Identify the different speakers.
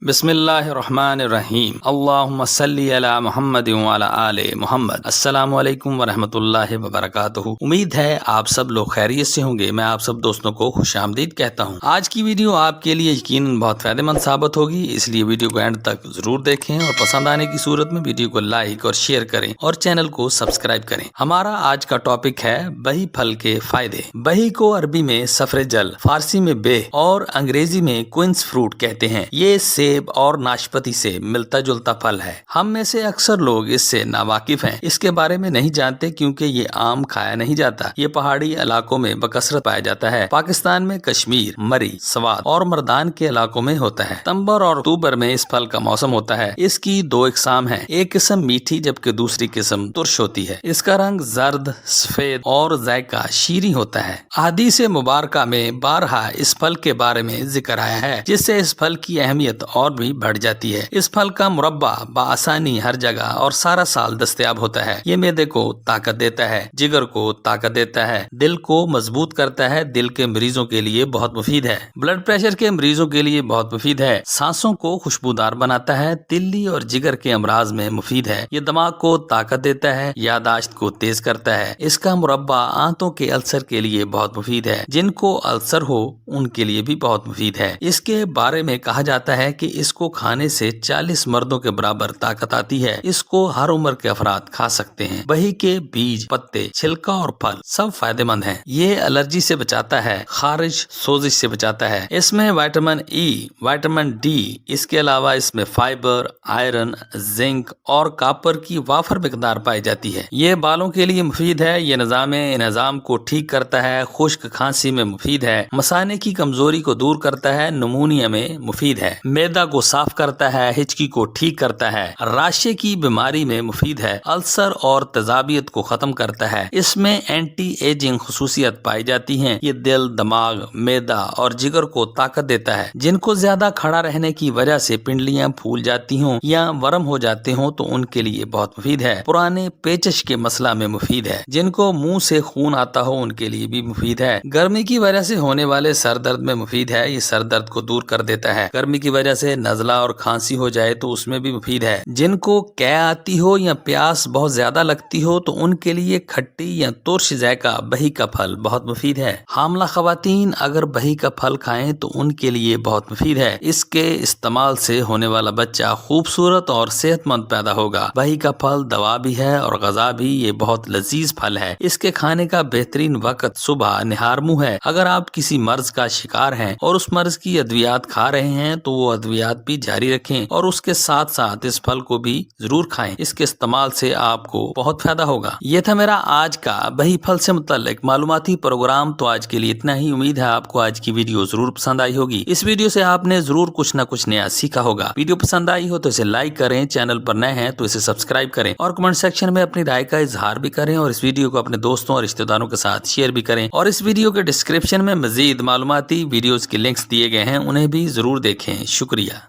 Speaker 1: बिस्मिल्लाहिर्रहमानिर्रहीम अल्लाहुम्मा सल्ली अला मुहम्मद व अला आले मुहम्मद। अस्सलामु अलैकुम व रहमतुल्लाहि व बरकातुहू। उम्मीद है आप सब लोग खैरियत से होंगे। मैं आप सब दोस्तों को खुशामदीद कहता हूँ। आज की वीडियो आपके लिए यकीनन बहुत फायदेमंद साबित होगी, इसलिए वीडियो को एंड तक जरूर देखें और पसंद आने की सूरत में वीडियो को लाइक और शेयर करें और चैनल को सब्सक्राइब करें। हमारा आज का टॉपिक है बही फल के फायदे। बही को अरबी में सफरेजल, फारसी में बेह और अंग्रेजी में क्वींस फ्रूट कहते हैं। ये सेब और नाशपाती से मिलता जुलता फल है। हम में से अक्सर लोग इससे नावाकिफ हैं, इसके बारे में नहीं जानते क्योंकि ये आम खाया नहीं जाता। ये पहाड़ी इलाकों में बकसरत पाया जाता है। पाकिस्तान में कश्मीर, मरी, सवात और मर्दान के इलाकों में होता है। सितंबर और अक्टूबर में इस फल का मौसम होता है। इसकी दो इकसाम है, एक किस्म मीठी जबकि दूसरी किस्म तुर्श होती है। इसका रंग जर्द, सफेद और जायका शीरी होता है। अहादीस मुबारका में बारहा इस फल के बारे में जिक्र आया है, जिससे इस फल की अहमियत और भी बढ़ जाती है। इस फल का मुरब्बा बआसानी हर जगह और सारा साल दस्तयाब होता है। ये मैदे को ताकत देता है, जिगर को ताकत देता है, दिल को मजबूत करता है, दिल के मरीजों के लिए बहुत मुफीद है, ब्लड प्रेशर के मरीजों के लिए बहुत मुफीद है, सांसों को खुशबूदार बनाता है, तिल्ली और जिगर के अमराज में मुफीद है। ये दिमाग को ताकत देता है, यादाश्त को तेज करता है। इसका मुरब्बा आंतों के अल्सर के लिए बहुत मुफीद है, जिनको अल्सर हो उनके लिए भी बहुत मुफीद है। इसके बारे में कहा जाता है कि इसको खाने से 40 मर्दों के बराबर ताकत आती है। इसको हर उम्र के अफराद खा सकते हैं। बही के बीज, पत्ते, छिलका और फल सब फायदेमंद हैं। ये एलर्जी से बचाता है, खारिश, सोजिश से बचाता है। इसमें विटामिन ई, विटामिन डी, इसके अलावा इसमें फाइबर, आयरन, जिंक और कॉपर की वाफर मिकदार पाई जाती है। ये बालों के लिए मुफीद है। ये निजाम को ठीक करता है, खुश्क खांसी में मुफीद है, मसाने की कमजोरी को दूर करता है, निमोनिया में मुफीद है, मैदा को साफ करता है, हिचकी को ठीक करता है, राशे की बीमारी में मुफीद है, अल्सर और तेजाबियत को खत्म करता है। इसमें एंटी एजिंग खुसूसियत पाई जाती हैं। ये दिल, दिमाग, मैदा और जिगर को ताकत देता है। जिनको ज्यादा खड़ा रहने की वजह से पिंडलियां फूल जाती हों या वरम हो जाते हों तो उनके लिए बहुत मुफीद है। पुराने पेचश के मसला में मुफीद है। जिनको मुंह से खून आता हो उनके लिए भी मुफीद है। गर्मी की वजह से होने वाले सर दर्द में मुफीद है। ये सर दर्द को दूर कर देता है। गर्मी की वजह से नजला और खांसी हो जाए तो उसमें भी मुफीद है। जिनको कै आती हो या प्यास बहुत ज्यादा लगती हो तो उनके लिए खट्टी या तुर्श जायका बही का फल बहुत मुफीद है। हामला खवातीन अगर बही का फल खाएं तो उनके लिए बहुत मुफीद है। इसके इस्तेमाल से होने वाला बच्चा खूबसूरत और सेहतमंद पैदा होगा। बही का फल दवा भी है और गजा भी। ये बहुत लजीज फल है। इसके खाने का बेहतरीन वक्त सुबह निहार मुँह है। अगर आप किसी मर्ज का शिकार हैं और उस मर्ज की अद्वियात खा रहे हैं तो वो अद्वियात भी जारी रखें और उसके साथ साथ इस फल को भी जरूर खाएं। इसके इस्तेमाल से आपको बहुत फायदा होगा। ये था मेरा आज का बही फल से मुतल्लिक मालूमाती प्रोग्राम। तो आज के लिए इतना ही। उम्मीद है आपको आज की वीडियो जरूर पसंद आई होगी। इस वीडियो से आपने जरूर कुछ न कुछ नया सीखा होगा। वीडियो पसंद आई हो तो इसे लाइक करें, चैनल पर नए हैं तो इसे सब्सक्राइब करें और कमेंट सेक्शन में अपनी राय का इजहार भी करें और इस वीडियो को अपने दोस्तों और रिश्तेदारों के साथ शेयर भी करें। और इस वीडियो के डिस्क्रिप्शन में मजीद मालूमाती वीडियोज के लिंक्स दिए गए हैं, उन्हें भी जरूर देखें। शुक्रिया।